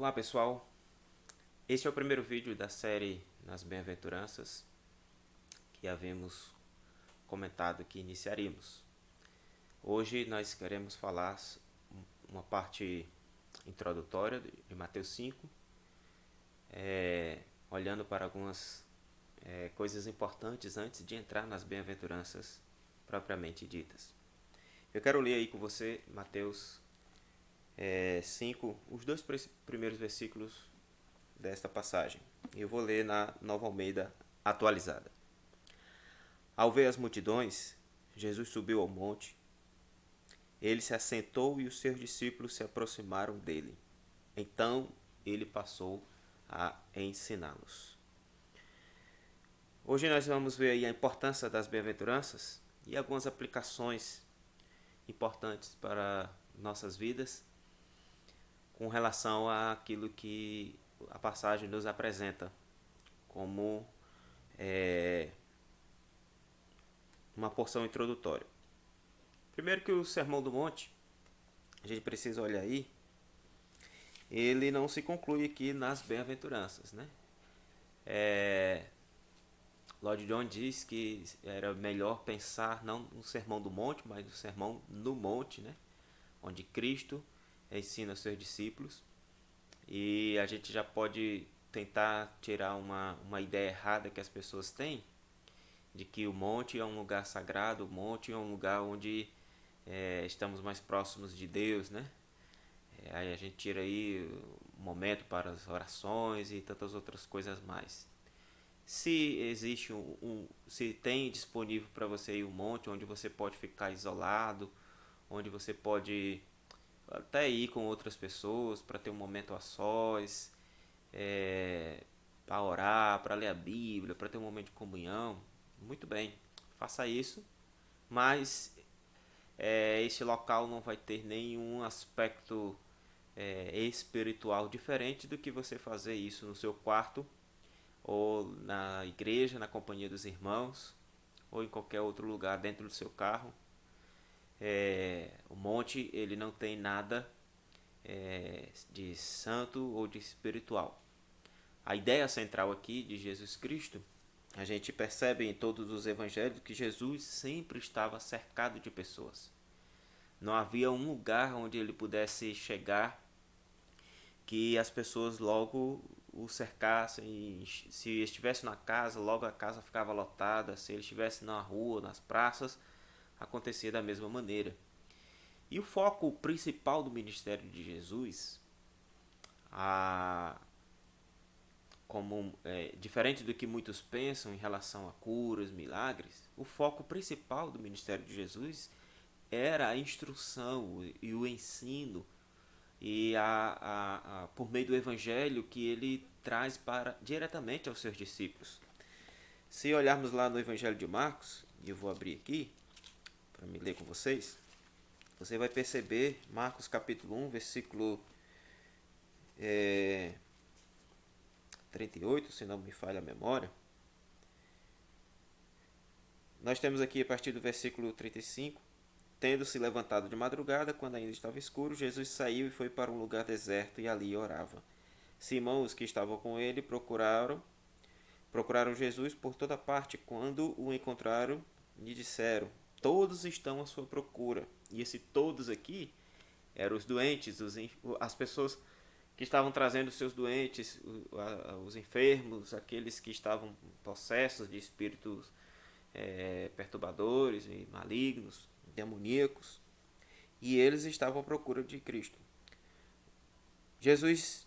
Olá pessoal, este é o primeiro vídeo da série nas Bem-aventuranças que havíamos comentado que iniciaríamos. Hoje nós queremos falar uma parte introdutória de Mateus 5, olhando para algumas coisas importantes antes de entrar nas Bem-aventuranças propriamente ditas. Eu quero ler aí com você Mateus 5, os dois primeiros versículos desta passagem. Eu vou ler na Nova Almeida atualizada. Ao ver as multidões, Jesus subiu ao monte. Ele se assentou e os seus discípulos se aproximaram dele. Então ele passou a ensiná-los. Hoje nós vamos ver aí a importância das bem-aventuranças e algumas aplicações importantes para nossas vidas com relação àquilo que a passagem nos apresenta como uma porção introdutória. Primeiro que o Sermão do Monte, a gente precisa olhar aí, ele não se conclui aqui nas bem-aventuranças, né? Lloyd Jones diz que era melhor pensar não no Sermão do Monte, mas no Sermão no Monte, né? Onde Cristo ensina os seus discípulos. E a gente já pode tentar tirar uma ideia errada que as pessoas têm, de que o monte é um lugar sagrado, o monte é um lugar onde estamos mais próximos de Deus, né? Aí a gente tira aí um momento para as orações e tantas outras coisas mais. Se existe se tem disponível para você aí um monte onde você pode ficar isolado, onde você pode até ir com outras pessoas para ter um momento a sós, para orar, para ler a Bíblia, para ter um momento de comunhão, muito bem, faça isso, mas esse local não vai ter nenhum aspecto espiritual diferente do que você fazer isso no seu quarto ou na igreja, na companhia dos irmãos ou em qualquer outro lugar dentro do seu carro. O monte ele não tem nada de santo ou de espiritual. A ideia central aqui de Jesus Cristo, a gente percebe em todos os evangelhos que Jesus sempre estava cercado de pessoas. Não havia um lugar onde ele pudesse chegar que as pessoas logo o cercassem. Se estivesse na casa, logo a casa ficava lotada. Se ele estivesse na rua, nas praças, acontecia da mesma maneira. E o foco principal do ministério de Jesus, diferente do que muitos pensam em relação a curas, milagres, o foco principal do ministério de Jesus era a instrução e o ensino e por meio do evangelho que ele traz diretamente aos seus discípulos. Se olharmos lá no evangelho de Marcos, e eu vou abrir aqui para me ler com vocês, você vai perceber Marcos capítulo 1, versículo 38, se não me falha a memória. Nós temos aqui a partir do versículo 35. Tendo-se levantado de madrugada, quando ainda estava escuro, Jesus saiu e foi para um lugar deserto e ali orava. Simão e os que estavam com ele procuraram Jesus por toda parte. Quando o encontraram, lhe disseram: todos estão à sua procura. E esse todos aqui eram os doentes, as pessoas que estavam trazendo seus doentes, os enfermos, aqueles que estavam possessos de espíritos perturbadores e malignos, demoníacos, e eles estavam à procura de Cristo. Jesus,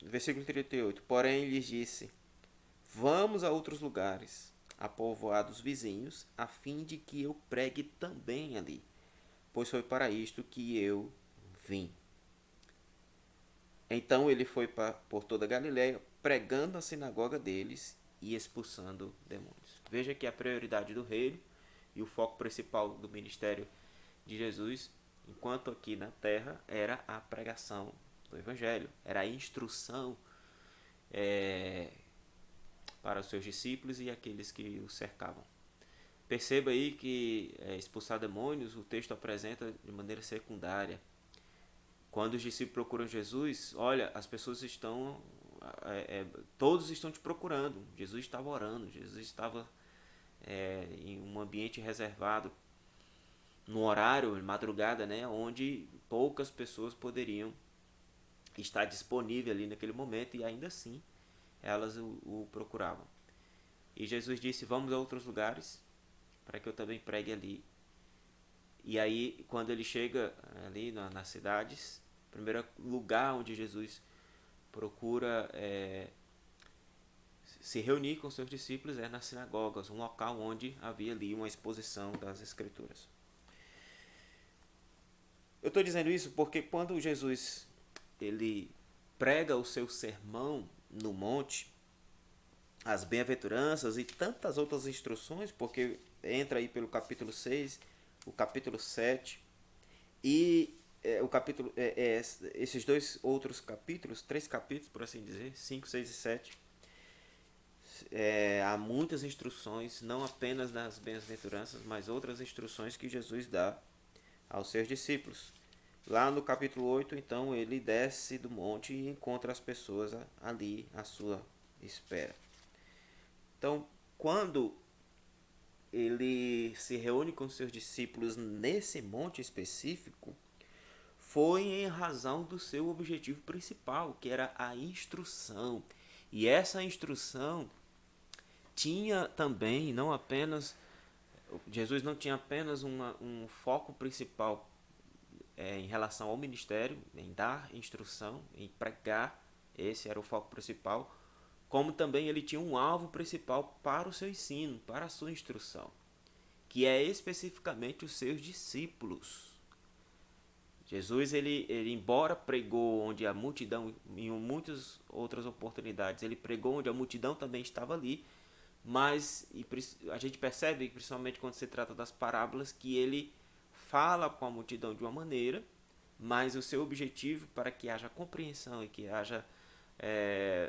versículo 38, porém lhes disse: vamos a outros lugares, a povoados vizinhos, a fim de que eu pregue também ali, pois foi para isto que eu vim. Então ele foi por toda a Galiléia, pregando na sinagoga deles e expulsando demônios. Veja que a prioridade do reino e o foco principal do ministério de Jesus, enquanto aqui na terra, era a pregação do Evangelho, era a instrução para os seus discípulos e aqueles que o cercavam. Perceba aí que expulsar demônios o texto apresenta de maneira secundária. Quando os discípulos procuram Jesus, olha, as pessoas estão, todos estão te procurando. Jesus estava orando, Jesus estava em um ambiente reservado, no horário, madrugada, né, onde poucas pessoas poderiam estar disponíveis ali naquele momento, e ainda assim elas o procuravam. E Jesus disse: vamos a outros lugares para que eu também pregue ali. E aí, quando ele chega ali nas cidades, o primeiro lugar onde Jesus procura se reunir com seus discípulos é nas sinagogas, um local onde havia ali uma exposição das Escrituras. Eu estou dizendo isso porque quando Jesus ele prega o seu sermão no monte, as bem-aventuranças e tantas outras instruções, porque entra aí pelo capítulo 6, o capítulo 7 e o capítulo, esses dois outros capítulos, 3 capítulos por assim dizer, 5, 6 e 7, há muitas instruções, não apenas nas bem-aventuranças, mas outras instruções que Jesus dá aos seus discípulos. Lá no capítulo 8, então, ele desce do monte e encontra as pessoas ali à sua espera. Então, quando ele se reúne com seus discípulos nesse monte específico, foi em razão do seu objetivo principal, que era a instrução. E essa instrução tinha também, não apenas, Jesus não tinha apenas um foco principal em relação ao ministério, em dar instrução, em pregar, esse era o foco principal, como também ele tinha um alvo principal para o seu ensino, para a sua instrução, que é especificamente os seus discípulos. Jesus, ele embora pregou onde a multidão, em muitas outras oportunidades, ele pregou onde a multidão também estava ali, mas a gente percebe, principalmente quando se trata das parábolas, que ele fala com a multidão de uma maneira, mas o seu objetivo para que haja compreensão e que haja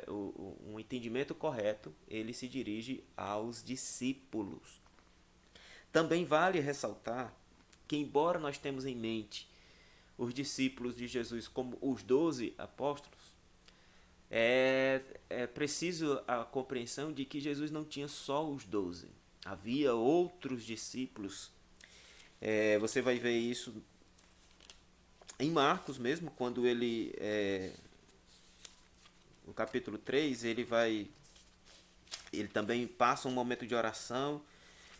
um entendimento correto, ele se dirige aos discípulos. Também vale ressaltar que, embora nós temos em mente os discípulos de Jesus como os 12 apóstolos, é preciso a compreensão de que Jesus não tinha só os 12. Havia outros discípulos. Você vai ver isso em Marcos mesmo, quando ele, no capítulo 3, ele também passa um momento de oração,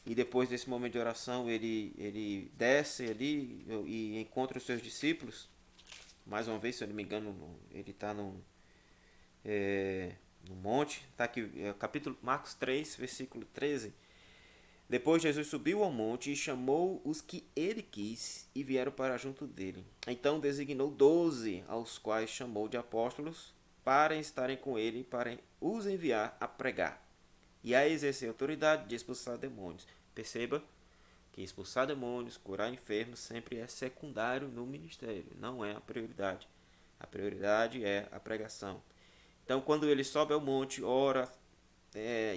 e depois desse momento de oração ele desce ali e encontra os seus discípulos. Mais uma vez, se eu não me engano, ele está no monte, está aqui, capítulo Marcos 3, versículo 13. Depois Jesus subiu ao monte e chamou os que ele quis e vieram para junto dele. Então designou 12, aos quais chamou de apóstolos, para estarem com ele e para os enviar a pregar e a exercer a autoridade de expulsar demônios. Perceba que expulsar demônios, curar enfermos sempre é secundário no ministério, não é a prioridade. A prioridade é a pregação. Então, quando ele sobe ao monte, ora,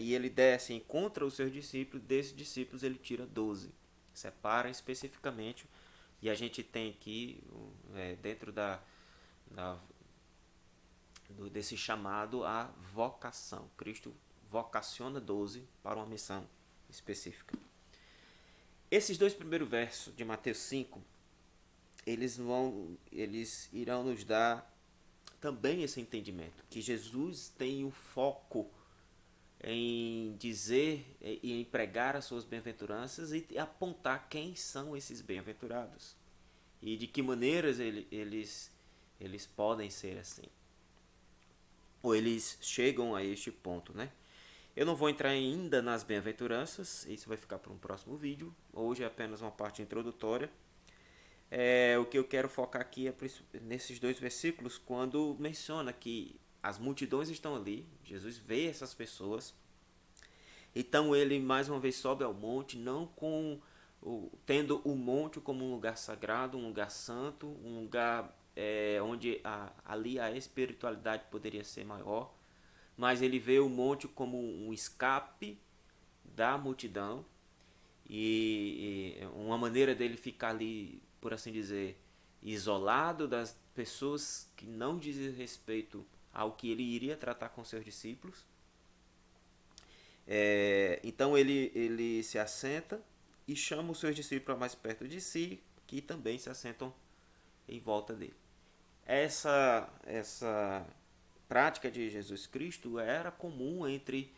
e ele desce e encontra os seus discípulos, desses discípulos ele tira 12, separa especificamente, e a gente tem aqui, dentro desse chamado, a vocação. Cristo vocaciona 12 para uma missão específica. Esses dois primeiros versos de Mateus 5, eles irão nos dar também esse entendimento, que Jesus tem um foco em dizer e em pregar as suas bem-aventuranças e apontar quem são esses bem-aventurados e de que maneiras eles podem ser assim, ou eles chegam a este ponto, né? Eu não vou entrar ainda nas bem-aventuranças, isso vai ficar para um próximo vídeo. Hoje é apenas uma parte introdutória. O que eu quero focar aqui é nesses dois versículos, quando menciona que as multidões estão ali, Jesus vê essas pessoas, então ele mais uma vez sobe ao monte, não tendo o monte como um lugar sagrado, um lugar santo, um lugar onde ali a espiritualidade poderia ser maior, mas ele vê o monte como um escape da multidão e uma maneira dele ficar ali, por assim dizer, isolado pessoas que não dizem respeito ao que ele iria tratar com seus discípulos. Então ele se assenta e chama os seus discípulos para mais perto de si, que também se assentam em volta dele. Essa prática de Jesus Cristo era comum entre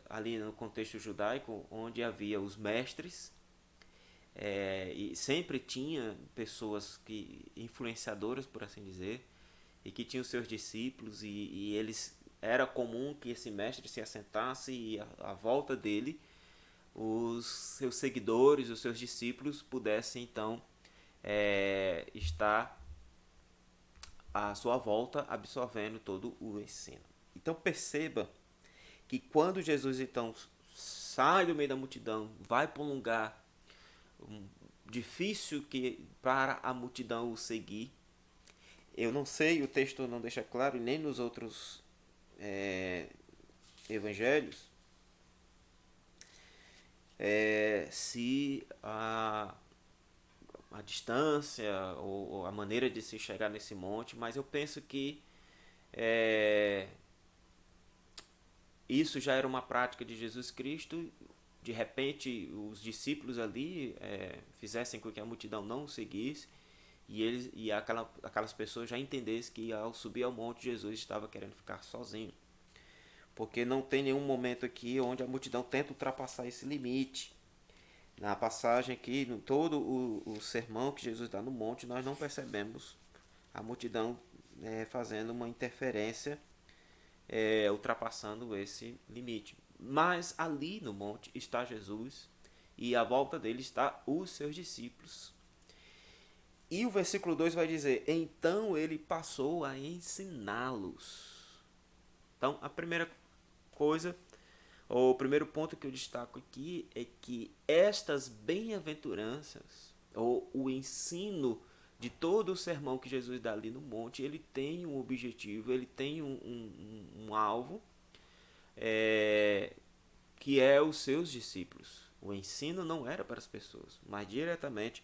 ali no contexto judaico, onde havia os mestres, e sempre tinha pessoas influenciadoras, por assim dizer, e que tinham seus discípulos, e eles era comum que esse mestre se assentasse e à volta dele os seus seguidores, os seus discípulos pudessem então estar à sua volta absorvendo todo o ensino. Então perceba que quando Jesus então sai do meio da multidão, vai para um lugar difícil para a multidão o seguir. Eu não sei, o texto não deixa claro, e nem nos outros evangelhos, se a distância ou a maneira de se chegar nesse monte, mas eu penso que isso já era uma prática de Jesus Cristo. De repente os discípulos ali fizessem com que a multidão não o seguisse, e aquelas pessoas já entendessem que ao subir ao monte Jesus estava querendo ficar sozinho, porque não tem nenhum momento aqui onde a multidão tenta ultrapassar esse limite. Na passagem aqui, no todo o sermão que Jesus dá no monte, nós não percebemos a multidão fazendo uma interferência, ultrapassando esse limite. Mas ali no monte está Jesus, e à volta dele está os seus discípulos. E o versículo 2 vai dizer: então ele passou a ensiná-los. Então a primeira coisa, o primeiro ponto que eu destaco aqui é que estas bem-aventuranças, ou o ensino de todo o sermão que Jesus dá ali no monte, ele tem um objetivo, ele tem um alvo, que é os seus discípulos. O ensino não era para as pessoas, mas diretamente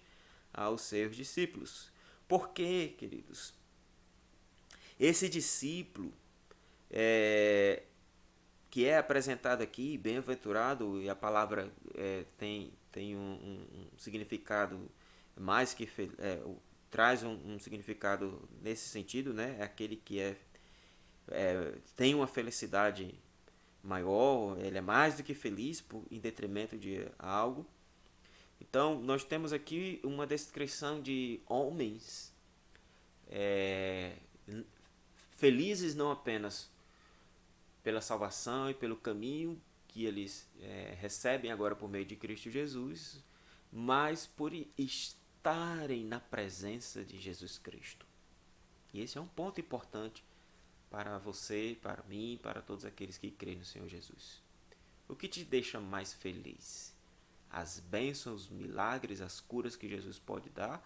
aos seus discípulos. Por quê, queridos? Esse discípulo que é apresentado aqui, bem-aventurado, e a palavra tem um significado mais que traz um significado nesse sentido, né? É aquele que tem uma felicidade maior, ele é mais do que feliz em detrimento de algo. Então nós temos aqui uma descrição de homens felizes não apenas pela salvação e pelo caminho que eles recebem agora por meio de Cristo Jesus, mas por estarem na presença de Jesus Cristo. E esse é um ponto importante para você, para mim, para todos aqueles que creem no Senhor Jesus. O que te deixa mais feliz? As bênçãos, os milagres, as curas que Jesus pode dar?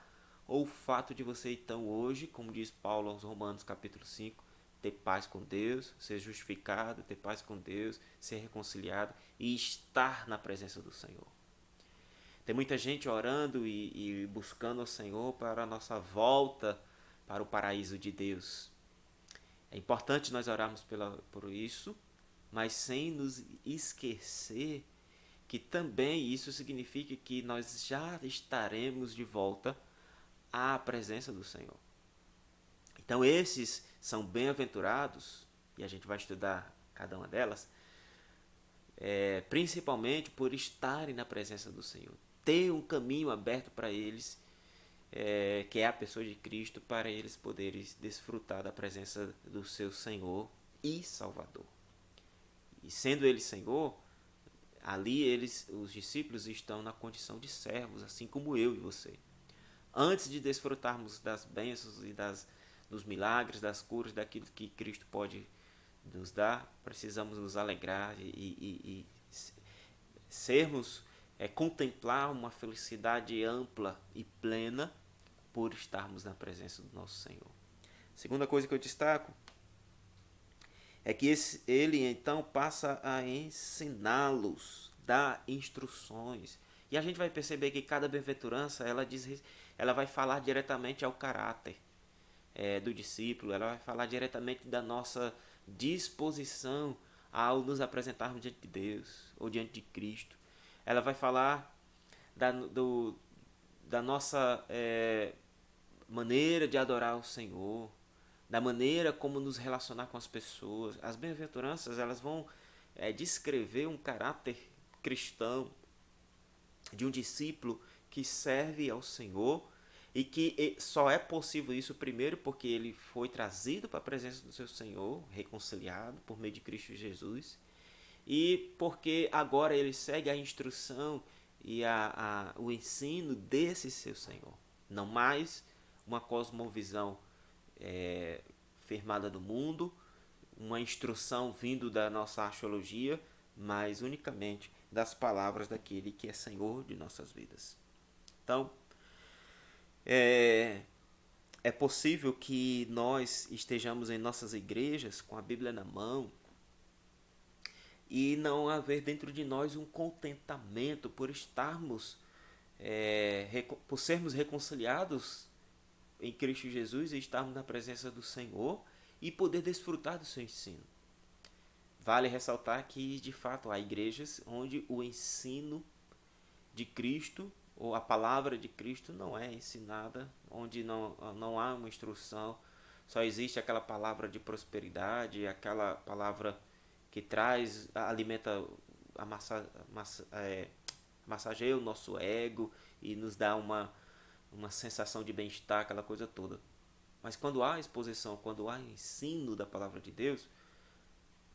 Ou o fato de você então hoje, como diz Paulo aos Romanos capítulo 5, ter paz com Deus, ser justificado, ter paz com Deus, ser reconciliado e estar na presença do Senhor? Tem muita gente orando e buscando ao Senhor para a nossa volta para o paraíso de Deus. É importante nós orarmos por isso, mas sem nos esquecer que também isso significa que nós já estaremos de volta à presença do Senhor. Então esses são bem-aventurados, e a gente vai estudar cada uma delas, principalmente por estarem na presença do Senhor. Ter um caminho aberto para eles, que é a pessoa de Cristo, para eles poderem desfrutar da presença do seu Senhor e Salvador. E sendo ele Senhor, ali os discípulos estão na condição de servos, assim como eu e você. Antes de desfrutarmos das bênçãos e dos milagres, das curas, daquilo que Cristo pode nos dar, precisamos nos alegrar e sermos, contemplar uma felicidade ampla e plena por estarmos na presença do nosso Senhor. Segunda coisa que eu destaco é que ele então passa a ensiná-los, dá instruções. E a gente vai perceber que cada bem-aventurança ela vai falar diretamente ao caráter. do discípulo, ela vai falar diretamente da nossa disposição ao nos apresentarmos diante de Deus ou diante de Cristo. Ela vai falar da nossa maneira de adorar o Senhor, da maneira como nos relacionar com as pessoas. As bem-aventuranças, elas vão descrever um caráter cristão de um discípulo que serve ao Senhor e que só é possível isso primeiro porque ele foi trazido para a presença do seu Senhor, reconciliado por meio de Cristo Jesus, e porque agora ele segue a instrução e o ensino desse seu Senhor. Não mais uma cosmovisão firmada do mundo, uma instrução vindo da nossa arqueologia, mas unicamente das palavras daquele que é Senhor de nossas vidas. Então, é possível que nós estejamos em nossas igrejas com a Bíblia na mão e não haver dentro de nós um contentamento por estarmos, por sermos reconciliados em Cristo Jesus e estarmos na presença do Senhor e poder desfrutar do seu ensino. Vale ressaltar que, de fato, há igrejas onde o ensino de Cristo ou a palavra de Cristo não é ensinada, onde não há uma instrução, só existe aquela palavra de prosperidade, aquela palavra que traz, alimenta, massageia o nosso ego e nos dá uma sensação de bem-estar, aquela coisa toda. Mas quando há exposição, quando há ensino da palavra de Deus,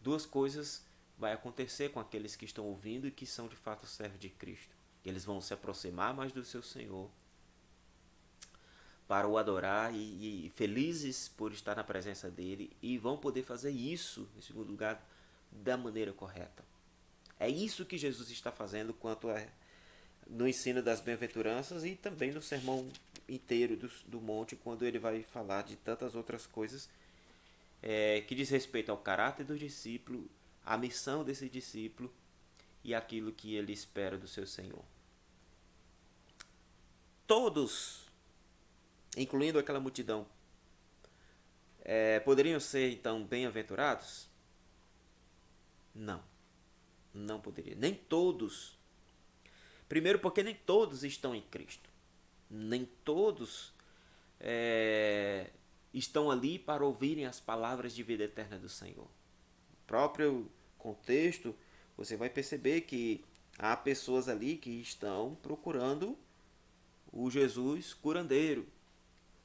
duas coisas vai acontecer com aqueles que estão ouvindo e que são de fato servos de Cristo. Eles vão se aproximar mais do seu Senhor para o adorar e felizes por estar na presença dele, e vão poder fazer isso, em segundo lugar, da maneira correta. É isso que Jesus está fazendo quanto no ensino das bem-aventuranças e também no sermão inteiro do monte, quando ele vai falar de tantas outras coisas que diz respeito ao caráter do discípulo, à missão desse discípulo e aquilo que ele espera do seu Senhor. Todos, incluindo aquela multidão, poderiam ser então bem-aventurados? Não, não poderia. Nem todos. Primeiro porque nem todos estão em Cristo. Nem todos estão ali para ouvirem as palavras de vida eterna do Senhor. No próprio contexto, você vai perceber que há pessoas ali que estão procurando o Jesus curandeiro.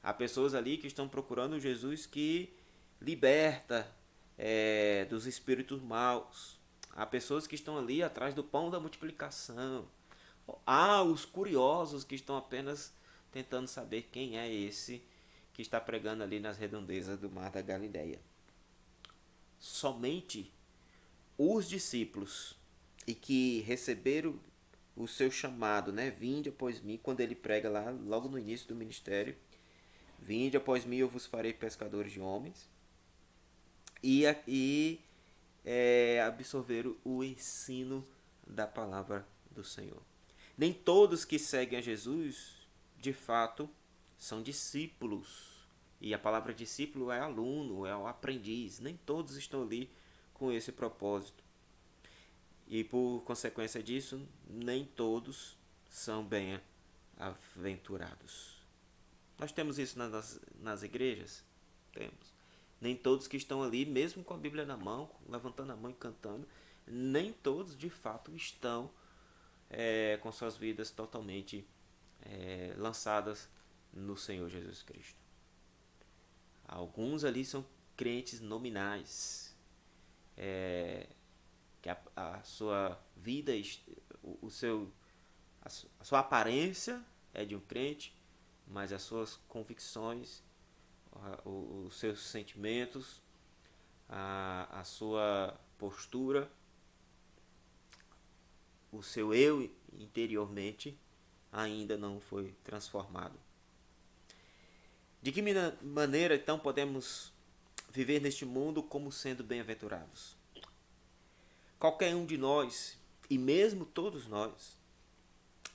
Há pessoas ali que estão procurando o Jesus que liberta dos espíritos maus. Há pessoas que estão ali atrás do pão da multiplicação. Há os curiosos que estão apenas tentando saber quem é esse que está pregando ali nas redondezas do mar da Galileia. Somente os discípulos e que receberam o seu chamado, né? Vinde após mim, quando ele prega lá, logo no início do ministério, vinde após mim, eu vos farei pescadores de homens, e absorveram o ensino da palavra do Senhor. Nem todos que seguem a Jesus, de fato, são discípulos. E a palavra discípulo é aluno, é o aprendiz. Nem todos estão ali com esse propósito. E por consequência disso, nem todos são bem-aventurados. Nós temos isso nas igrejas? Temos. Nem todos que estão ali, mesmo com a Bíblia na mão, levantando a mão e cantando, nem todos de fato estão com suas vidas totalmente lançadas no Senhor Jesus Cristo. Alguns ali são crentes nominais, que a sua vida, a sua aparência é de um crente, mas as suas convicções, os seus sentimentos, a sua postura, o seu eu interiormente ainda não foi transformado. De que maneira então podemos viver neste mundo como sendo bem-aventurados? Qualquer um de nós, e mesmo todos nós,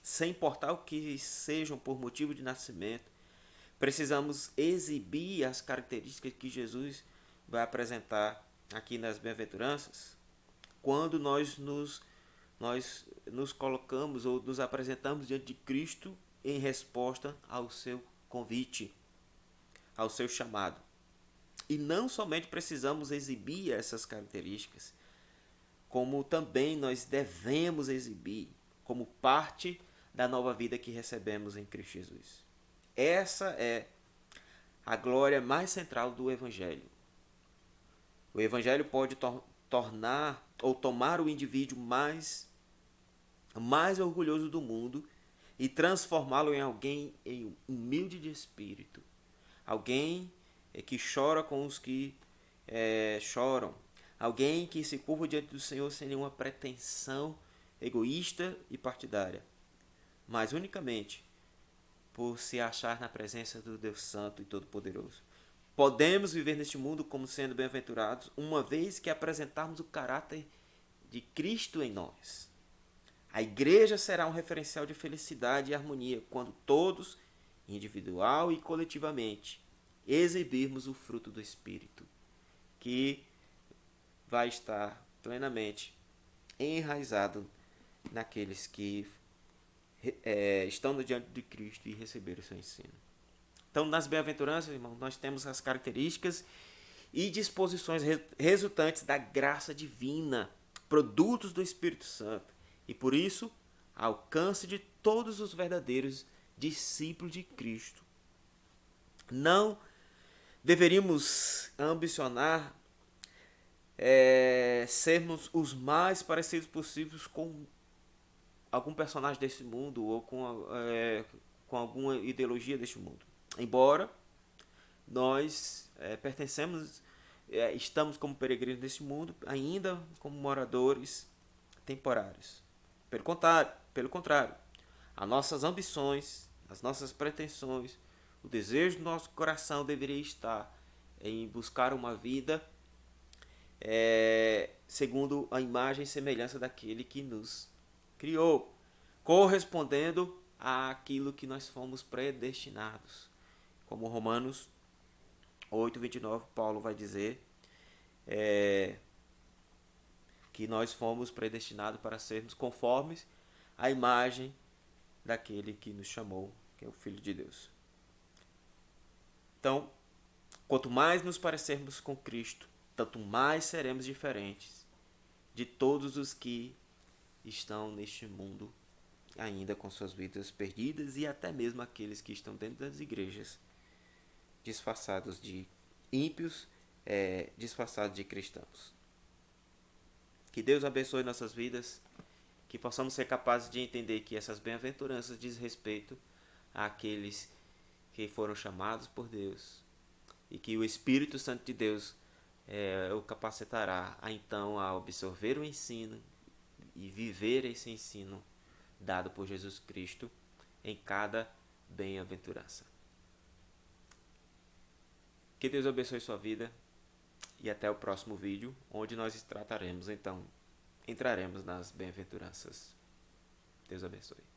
sem importar o que sejam por motivo de nascimento, Precisamos exibir as características que Jesus vai apresentar aqui nas bem-aventuranças quando nós nos colocamos ou nos apresentamos diante de Cristo em resposta ao seu convite, ao seu chamado. E não somente precisamos exibir essas características, como também nós devemos exibir como parte da nova vida que recebemos em Cristo Jesus. Essa é a glória mais central do Evangelho. O Evangelho pode tornar ou tomar o indivíduo mais orgulhoso do mundo e transformá-lo em alguém humilde de espírito, alguém que chora com os que choram, alguém que se curva diante do Senhor sem nenhuma pretensão egoísta e partidária, mas unicamente por se achar na presença do Deus Santo e Todo-Poderoso. Podemos viver neste mundo como sendo bem-aventurados, uma vez que apresentarmos o caráter de Cristo em nós. A igreja será um referencial de felicidade e harmonia quando todos, individual e coletivamente, exibirmos o fruto do Espírito, que vai estar plenamente enraizado naqueles que estão diante de Cristo e receberam o seu ensino. Então, nas bem-aventuranças, irmão, nós temos as características e disposições resultantes da graça divina, produtos do Espírito Santo, e por isso, alcance de todos os verdadeiros discípulos de Cristo. Não deveríamos ambicionar sermos os mais parecidos possíveis com algum personagem desse mundo ou com alguma ideologia deste mundo. Embora nós estamos como peregrinos deste mundo, ainda como moradores temporários. Pelo contrário, as nossas ambições, as nossas pretensões, o desejo do nosso coração deveria estar em buscar uma vida segundo a imagem e semelhança daquele que nos criou, correspondendo àquilo que nós fomos predestinados. Como Romanos 8:29, Paulo vai dizer que nós fomos predestinados para sermos conformes à imagem daquele que nos chamou, que é o Filho de Deus. Então, quanto mais nos parecermos com Cristo, tanto mais seremos diferentes de todos os que estão neste mundo ainda com suas vidas perdidas e até mesmo aqueles que estão dentro das igrejas disfarçados de ímpios, disfarçados de cristãos. Que Deus abençoe nossas vidas, que possamos ser capazes de entender que essas bem-aventuranças diz respeito àqueles que foram chamados por Deus e que o Espírito Santo de Deus o capacitará então a absorver o ensino e viver esse ensino dado por Jesus Cristo em cada bem-aventurança. Que Deus abençoe sua vida e até o próximo vídeo, onde nós entraremos nas bem-aventuranças. Deus abençoe.